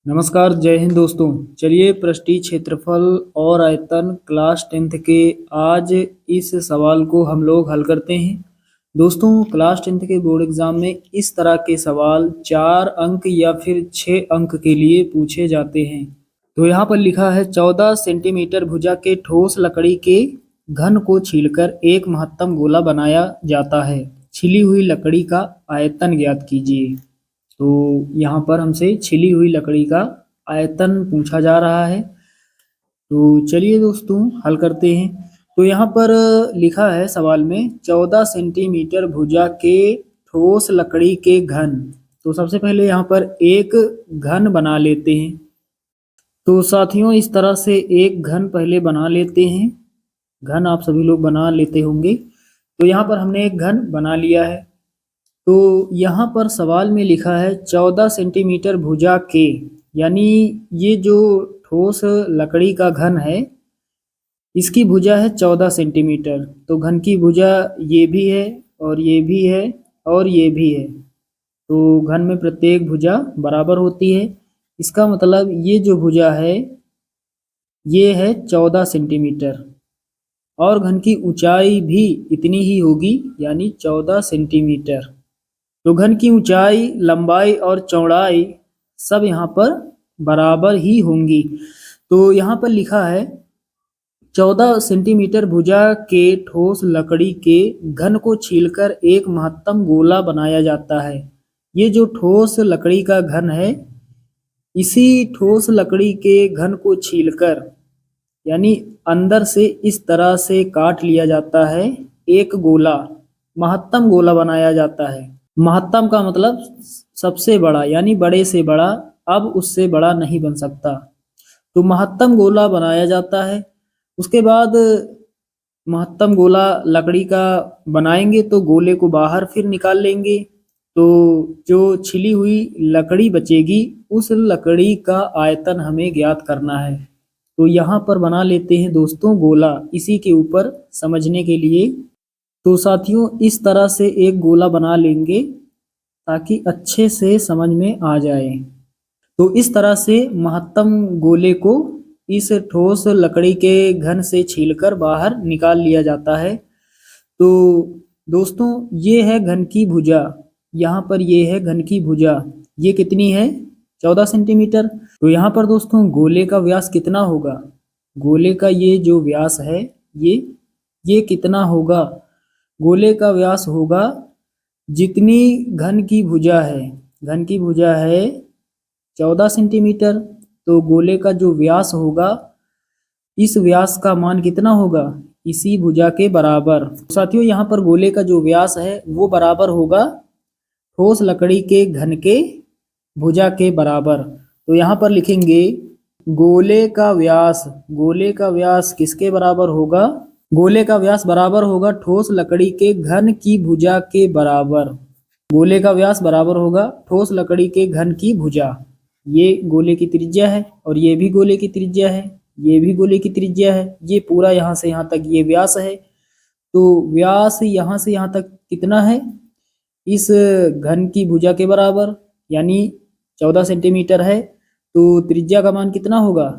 नमस्कार, जय हिंद दोस्तों। चलिए पृष्ठीय क्षेत्रफल और आयतन क्लास 10th के आज इस सवाल को हम लोग हल करते हैं। दोस्तों, क्लास 10th के बोर्ड एग्जाम में इस तरह के सवाल 4 अंक या फिर 6 अंक के लिए पूछे जाते हैं। तो यहाँ पर लिखा है 14 सेंटीमीटर भुजा के ठोस लकड़ी के घन को छीलकर एक महत्तम गोला बनाया जाता है। छिली हुई लकड़ी का आयतन ज्ञात कीजिए। तो यहाँ पर हमसे छिली हुई लकड़ी का आयतन पूछा जा रहा है। तो चलिए दोस्तों हल करते हैं। तो यहाँ पर लिखा है सवाल में 14 सेंटीमीटर भुजा के ठोस लकड़ी के घन। तो सबसे पहले यहाँ पर एक घन बना लेते हैं। तो साथियों, इस तरह से एक घन पहले बना लेते हैं। घन आप सभी लोग बना लेते होंगे। तो यहाँ पर हमने एक घन बना लिया है। तो यहाँ पर सवाल में लिखा है 14 सेंटीमीटर भुजा के, यानी ये जो ठोस लकड़ी का घन है इसकी भुजा है 14 सेंटीमीटर। तो घन की भुजा ये भी है और ये भी है और ये भी है। तो घन में प्रत्येक भुजा बराबर होती है। इसका मतलब ये जो भुजा है ये है 14 सेंटीमीटर और घन की ऊंचाई भी इतनी ही होगी, यानी 14 सेंटीमीटर। तो घन की ऊंचाई, लंबाई और चौड़ाई सब यहाँ पर बराबर ही होंगी। तो यहाँ पर लिखा है 14 सेंटीमीटर भुजा के ठोस लकड़ी के घन को छीलकर एक महत्तम गोला बनाया जाता है। ये जो ठोस लकड़ी का घन है, इसी ठोस लकड़ी के घन को छीलकर, यानी अंदर से इस तरह से काट लिया जाता है, एक गोला, महत्तम गोला बनाया जाता है। महत्तम का मतलब सबसे बड़ा, यानी बड़े से बड़ा, अब उससे बड़ा नहीं बन सकता। तो महत्तम गोला बनाया जाता है। उसके बाद महत्तम गोला लकड़ी का बनाएंगे तो गोले को बाहर फिर निकाल लेंगे। तो जो छिली हुई लकड़ी बचेगी उस लकड़ी का आयतन हमें ज्ञात करना है। तो यहाँ पर बना लेते हैं दोस्तों गोला, इसी के ऊपर समझने के लिए। तो साथियों, इस तरह से एक गोला बना लेंगे ताकि अच्छे से समझ में आ जाए। तो इस तरह से महत्तम गोले को इस ठोस लकड़ी के घन से छीलकर बाहर निकाल लिया जाता है। तो दोस्तों, ये है घन की भुजा। यहाँ पर ये है घन की भुजा। ये कितनी है? 14 सेंटीमीटर। तो यहाँ पर दोस्तों गोले का व्यास कितना होगा? गोले का ये जो व्यास है ये कितना होगा? गोले का व्यास होगा जितनी घन की भुजा है। घन की भुजा है 14 सेंटीमीटर। तो गोले का जो व्यास होगा, इस व्यास का मान कितना होगा? इसी भुजा के बराबर। साथियों, यहाँ पर गोले का जो व्यास है वो बराबर होगा ठोस लकड़ी के घन के भुजा के बराबर। तो यहाँ पर लिखेंगे गोले का व्यास। गोले का व्यास किसके बराबर होगा? गोले का व्यास बराबर होगा ठोस लकड़ी के घन की भुजा के बराबर। गोले का व्यास बराबर होगा ठोस लकड़ी के घन की भुजा। ये गोले की त्रिज्या है और ये भी गोले की त्रिज्या है, ये भी गोले की त्रिज्या है। ये पूरा यहाँ से यहाँ तक ये व्यास है। तो व्यास यहाँ से यहाँ तक कितना है? इस घन की भुजा के बराबर, यानी 14 सेंटीमीटर है। तो त्रिज्या का मान कितना होगा?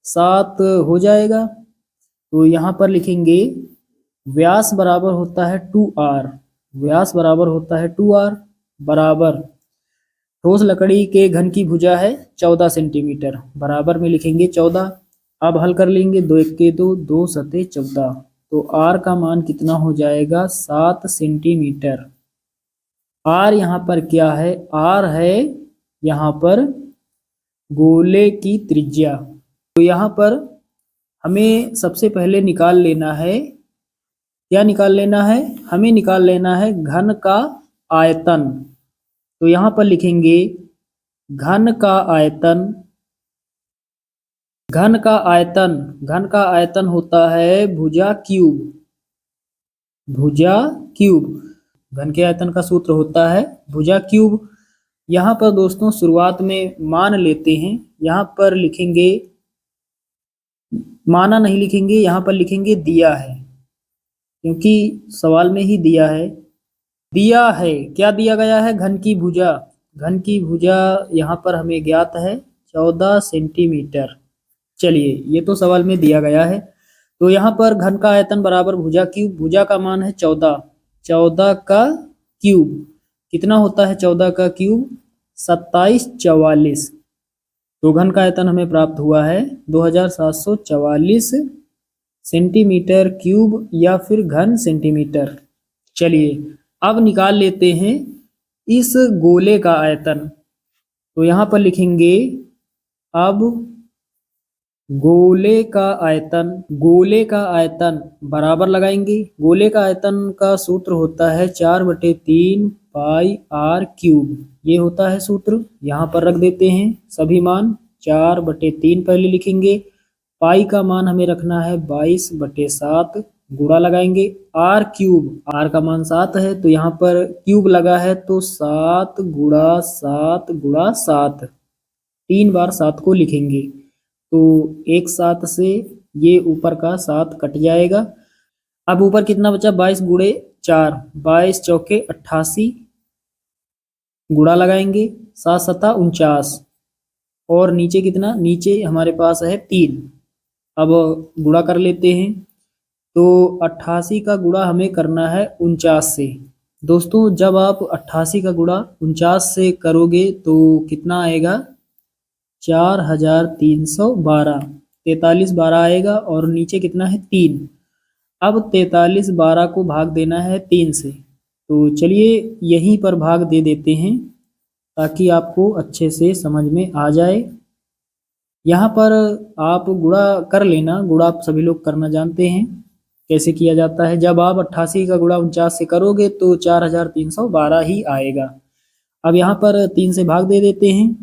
7 हो जाएगा। तो यहाँ पर लिखेंगे व्यास बराबर होता है 2r। व्यास बराबर होता है 2r बराबर ठोस लकड़ी के घन की भुजा है 14 सेंटीमीटर। बराबर में लिखेंगे 14। अब हल कर लेंगे। 2 1 2, 2 7 14। तो r का मान कितना हो जाएगा? 7 सेंटीमीटर। r यहाँ पर क्या है? r है यहाँ पर गोले की त्रिज्या। तो यहाँ पर हमें सबसे पहले निकाल लेना है, क्या निकाल लेना है? हमें निकाल लेना है घन का आयतन। तो यहाँ पर लिखेंगे घन का आयतन। घन का आयतन, घन का आयतन होता है भुजा क्यूब। भुजा क्यूब, घन के आयतन का सूत्र होता है भुजा क्यूब। यहाँ पर दोस्तों शुरुआत में मान लेते हैं। यहाँ पर लिखेंगे, माना नहीं लिखेंगे, यहाँ पर लिखेंगे दिया है, क्योंकि सवाल में ही दिया है। दिया है, क्या दिया गया है? घन की भुजा। घन की भुजा यहाँ पर हमें ज्ञात है 14 सेंटीमीटर। चलिए, ये तो सवाल में दिया गया है। तो यहाँ पर घन का आयतन बराबर भुजा क्यूब, भुजा का मान है 14, 14 का क्यूब कितना होता है? 14 का क्यूब 2744। तो घन का आयतन हमें प्राप्त हुआ है 2744 सेंटीमीटर क्यूब या फिर घन सेंटीमीटर। चलिए, अब निकाल लेते हैं इस गोले का आयतन। तो यहाँ पर लिखेंगे अब गोले का आयतन बराबर लगाएंगे। गोले का आयतन का सूत्र होता है 4/3 पाई आर क्यूब। ये होता है सूत्र। यहाँ पर रख देते हैं सभी मान। 4/3 पहले लिखेंगे, पाई का मान हमें रखना है 22/7, गुणा लगाएंगे आर क्यूब, आर का मान 7 है तो यहाँ पर क्यूब लगा है तो 7 गुणा 7 गुणा 7, 3 बार 7 को लिखेंगे तो एक 7 से ये ऊपर का 7 कट जाएगा। अब ऊपर कितना बचा? 22 गुणे 4, 22 चौके 88, गुणा लगाएंगे 7 सता 49 और नीचे कितना? नीचे हमारे पास है 3। अब गुणा कर लेते हैं तो 88 का गुणा हमें करना है 49 से। दोस्तों, जब आप 88 का गुणा 49 से करोगे तो कितना आएगा? 4312, 43 12 आएगा और नीचे कितना है? 3। अब 43 12 को भाग देना है 3 से। तो चलिए यहीं पर भाग दे देते हैं ताकि आपको अच्छे से समझ में आ जाए। यहाँ पर आप गुणा कर लेना, गुणा आप सभी लोग करना जानते हैं कैसे किया जाता है। जब आप 88 का गुणा 49 से करोगे तो 4312 ही आएगा। अब यहाँ पर 3 से भाग दे देते हैं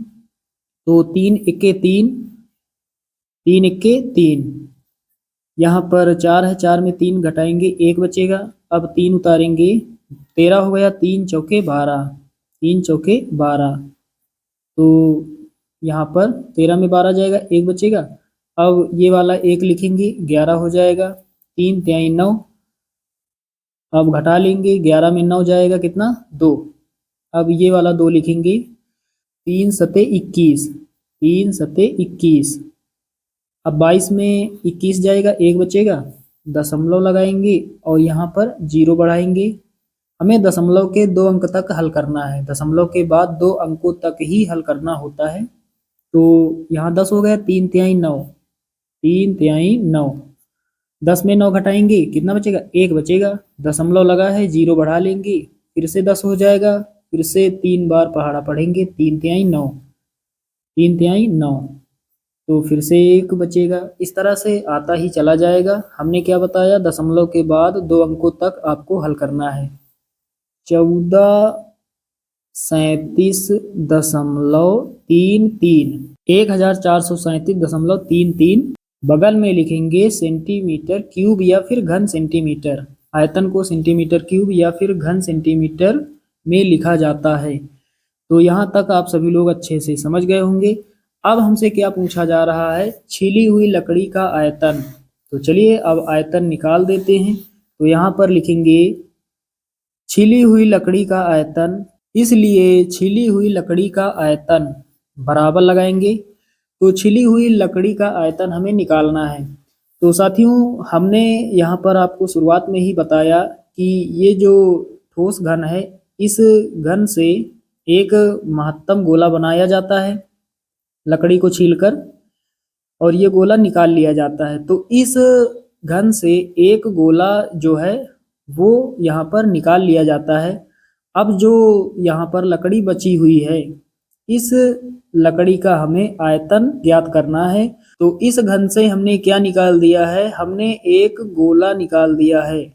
तो 3 इक्के 3, 3 इक्के 3, यहाँ पर 4 है, 4 में 3 घटाएंगे 1 बचेगा। अब 3 उतारेंगे, 13 हो गया, 3 चौके 12, 3 चौके 12, तो यहाँ पर 13 में 12 जाएगा, 1 बचेगा। अब ये वाला 1 लिखेंगे, 11 हो जाएगा, 3 तिहाई 9। अब घटा लेंगे, 11 में 9 जाएगा कितना? 2। अब ये वाला 2 लिखेंगे, 3 सते 21, 3 सते 21। अब 22 में 21 जाएगा, 1 बचेगा, दशमलव लगाएंगे और यहाँ पर 0 बढ़ाएंगे। हमें दशमलव के 2 अंक तक हल करना है, दशमलव के बाद 2 अंकों तक ही हल करना होता है। तो यहाँ 10 हो गया, 3 तिहाई 9, 3 तिहाई 9। 10 में 9 घटाएंगे कितना बचेगा? 1 बचेगा, दशमलव लगा है, 0 बढ़ा लेंगे, फिर से 10 हो जाएगा, फिर से 3 बार पहाड़ा पढ़ेंगे, 3 तिहाई 9, 3 तिहाई 9, तो फिर से 1 बचेगा। इस तरह से आता ही चला जाएगा। हमने क्या बताया? दशमलव के बाद 2 अंकों तक आपको हल करना है। 1437.33, 1437.33, बगल में लिखेंगे सेंटीमीटर क्यूब या फिर घन सेंटीमीटर। आयतन को सेंटीमीटर क्यूब या फिर घन सेंटीमीटर में लिखा जाता है। तो यहाँ तक आप सभी लोग अच्छे से समझ गए होंगे। अब हमसे क्या पूछा जा रहा है? छिली हुई लकड़ी का आयतन। तो चलिए अब आयतन निकाल देते हैं। तो यहाँ पर लिखेंगे छिली हुई लकड़ी का आयतन, इसलिए छिली हुई लकड़ी का आयतन बराबर लगाएंगे। तो छिली हुई लकड़ी का आयतन हमें निकालना है। तो साथियों, हमने यहाँ पर आपको शुरुआत में ही बताया कि ये जो ठोस घन है, इस घन से एक महत्तम गोला बनाया जाता है लकड़ी को छीलकर और ये गोला निकाल लिया जाता है। तो इस घन से एक गोला जो है वो यहाँ पर निकाल लिया जाता है। अब जो यहाँ पर लकड़ी बची हुई है, इस लकड़ी का हमें आयतन ज्ञात करना है। तो इस घन से हमने क्या निकाल दिया है? हमने एक गोला निकाल दिया है,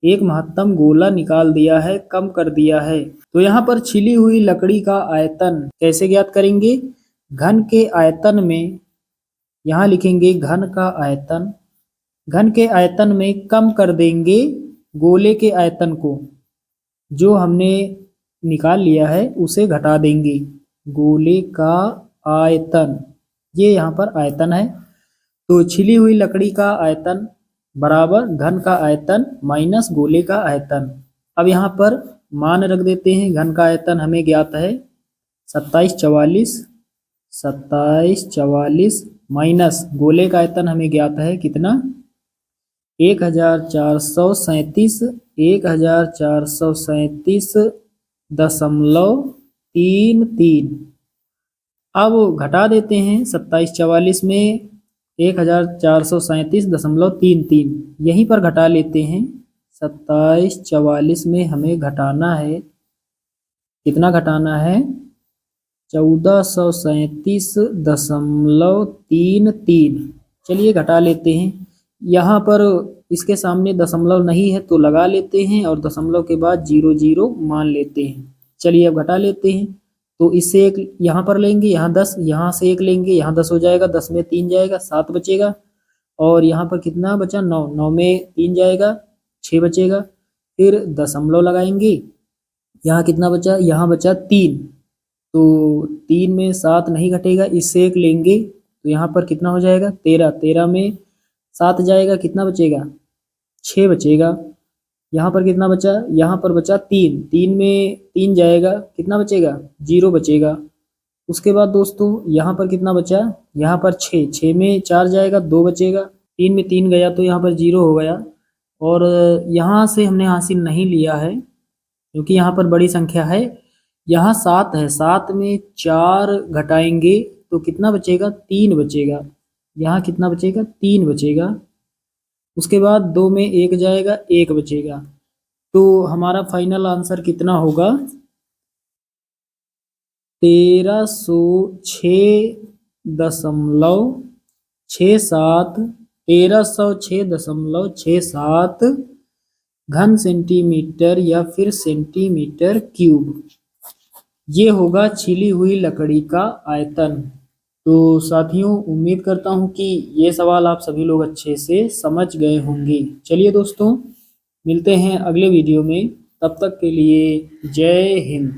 एक महत्तम गोला निकाल दिया है, कम कर दिया है। तो यहाँ पर छिली हुई लकड़ी का आयतन कैसे ज्ञात करेंगे? घन के आयतन में, यहाँ लिखेंगे घन का आयतन, घन के आयतन में कम कर देंगे गोले के आयतन को, जो हमने निकाल लिया है उसे घटा देंगे। गोले का आयतन, ये यहाँ पर आयतन है। तो छिली हुई लकड़ी का आयतन बराबर घन का आयतन माइनस गोले का आयतन। अब यहाँ पर मान रख देते हैं। घन का आयतन हमें ज्ञात है 2744, 2744 माइनस गोले का आयतन हमें ज्ञात है कितना 1437 1437.33। अब घटा देते हैं 2744 में 1437.33 यहीं पर घटा लेते हैं। 2744 में हमें घटाना है कितना घटाना है 1437.33। चलिए घटा लेते हैं। यहाँ पर इसके सामने दशमलव नहीं है तो लगा लेते हैं और दशमलव के बाद 00 मान लेते हैं। चलिए अब घटा लेते हैं। तो इससे एक यहाँ पर लेंगे, यहाँ 10, यहाँ से एक लेंगे, यहाँ 10 हो जाएगा, 10 में 3 जाएगा, 7 बचेगा। और यहाँ पर कितना बचा 9, 9 में 3 जाएगा, 6 बचेगा। फिर दशमलव लगाएंगे, यहाँ कितना बचा, यहाँ बचा 3, तो 3 में 7 नहीं घटेगा, इससे एक लेंगे तो यहाँ पर कितना हो जाएगा 13, 13 में 7 जाएगा, कितना बचेगा 6 बचेगा। यहाँ पर कितना बचा, यहाँ पर बचा 3, 3 में 3 जाएगा, कितना बचेगा 0 बचेगा। उसके बाद दोस्तों यहाँ पर कितना बचा, यहाँ पर 6, 6 में 4 जाएगा, 2 बचेगा। 3 में 3 गया तो यहाँ पर 0 हो गया। और यहाँ से हमने हासिल नहीं लिया है क्योंकि यहाँ पर बड़ी संख्या है। यहाँ 7 है, 7 में 4 घटाएंगे तो कितना बचेगा 3 बचेगा। यहाँ कितना बचेगा 3 बचेगा। उसके बाद 2 में 1 जाएगा, 1 बचेगा। तो हमारा फाइनल आंसर कितना होगा 1306.67 घन सेंटीमीटर या फिर सेंटीमीटर क्यूब। ये होगा छिली हुई लकड़ी का आयतन। तो साथियों उम्मीद करता हूँ कि ये सवाल आप सभी लोग अच्छे से समझ गए होंगे। चलिए दोस्तों मिलते हैं अगले वीडियो में, तब तक के लिए जय हिंद।